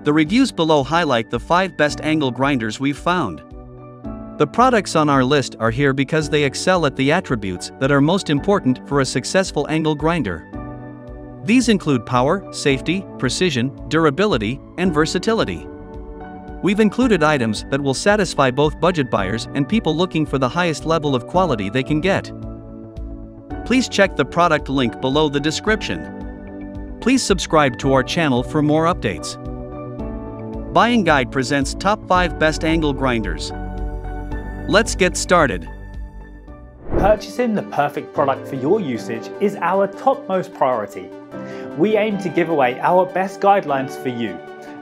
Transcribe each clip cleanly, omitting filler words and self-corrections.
The reviews below highlight the 5 best angle grinders we've found. The products on our list are here because they excel at the attributes that are most important for a successful angle grinder. These include power, safety, precision, durability, and versatility. We've included items that will satisfy both budget buyers and people looking for the highest level of quality they can get. Please check the product link below the description. Please subscribe to our channel for more updates. Buying Guide presents Top 5 Best Angle Grinders. Let's get started. Purchasing the perfect product for your usage is our topmost priority. We aim to give away our best guidelines for you,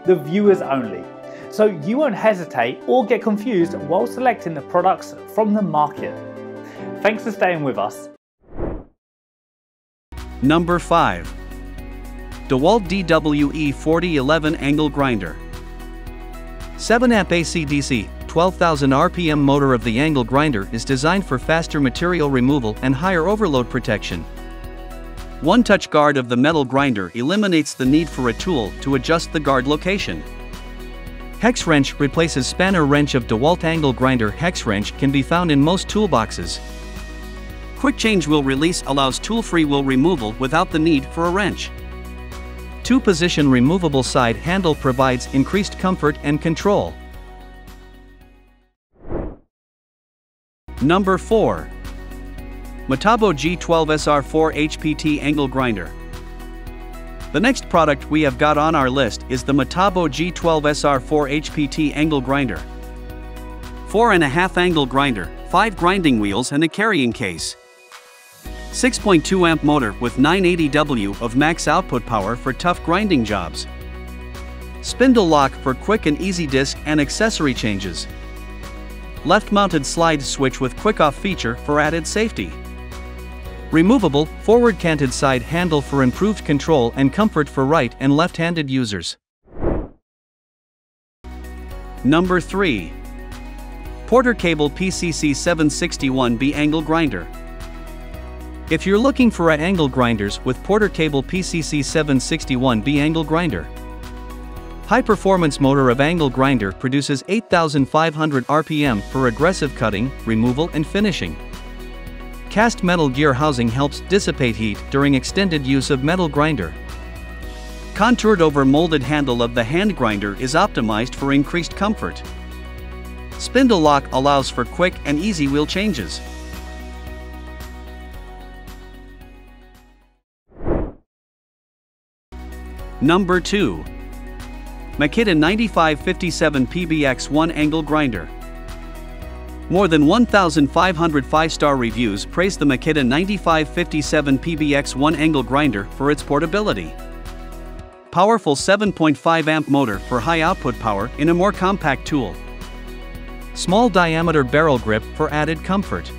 the viewers only, so you won't hesitate or get confused while selecting the products from the market. Thanks for staying with us. Number 5. DeWalt DWE-4011 Angle Grinder. 7-amp AC/DC, 12,000 RPM motor of the angle grinder is designed for faster material removal and higher overload protection. One-touch guard of the metal grinder eliminates the need for a tool to adjust the guard location. Hex wrench replaces spanner wrench of DeWalt angle grinder. Hex wrench can be found in most toolboxes. Quick change wheel release allows tool-free wheel removal without the need for a wrench. 2-position removable side handle provides increased comfort and control. Number 4. Metabo G12SR4 HPT Angle Grinder. The next product we have got on our list is the Metabo G12SR4 HPT Angle Grinder. 4.5 angle grinder, 5 grinding wheels and a carrying case. 6.2 amp motor with 980 W of max output power for tough grinding jobs. Spindle lock for quick and easy disc and accessory changes. Left-mounted slide switch with quick-off feature for added safety. Removable, forward-canted side handle for improved control and comfort for right and left-handed users. Number 3. Porter Cable PCC761B Angle Grinder. If you're looking for angle grinders with Porter Cable PCC761B Angle Grinder. High-performance motor of angle grinder produces 8,500 RPM for aggressive cutting, removal and finishing. Cast metal gear housing helps dissipate heat during extended use of metal grinder. Contoured over molded handle of the hand grinder is optimized for increased comfort. Spindle lock allows for quick and easy wheel changes. Number 2. Makita 9557 PBX1 Angle Grinder. More than 1,500 5-star reviews praise the Makita 9557 PBX1 Angle Grinder for its portability. Powerful 7.5 amp motor for high output power in a more compact tool. Small diameter barrel grip for added comfort.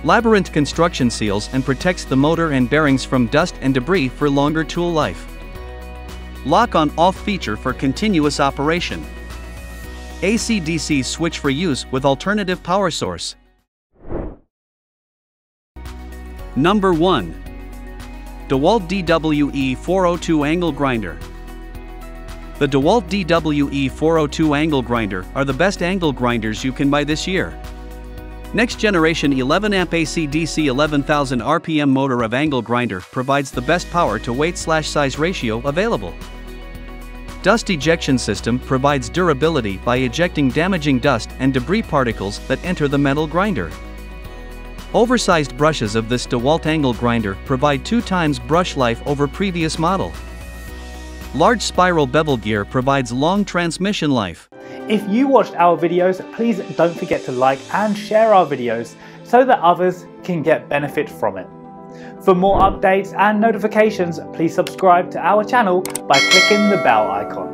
Labyrinth construction seals and protects the motor and bearings from dust and debris for longer tool life. Lock-on-off feature for continuous operation. AC/DC switch for use with alternative power source. Number 1. DeWalt DWE-402 Angle Grinder. The DeWalt DWE-402 Angle Grinder are the best angle grinders you can buy this year. Next generation 11 amp AC/DC 11,000 RPM motor of angle grinder provides the best power to weight/size ratio available. Dust ejection system provides durability by ejecting damaging dust and debris particles that enter the metal grinder. Oversized brushes of this DeWalt angle grinder provide 2 times brush life over previous model. Large spiral bevel gear provides long transmission life. If you watched our videos, please don't forget to like and share our videos so that others can get benefit from it. For more updates and notifications, please subscribe to our channel by clicking the bell icon.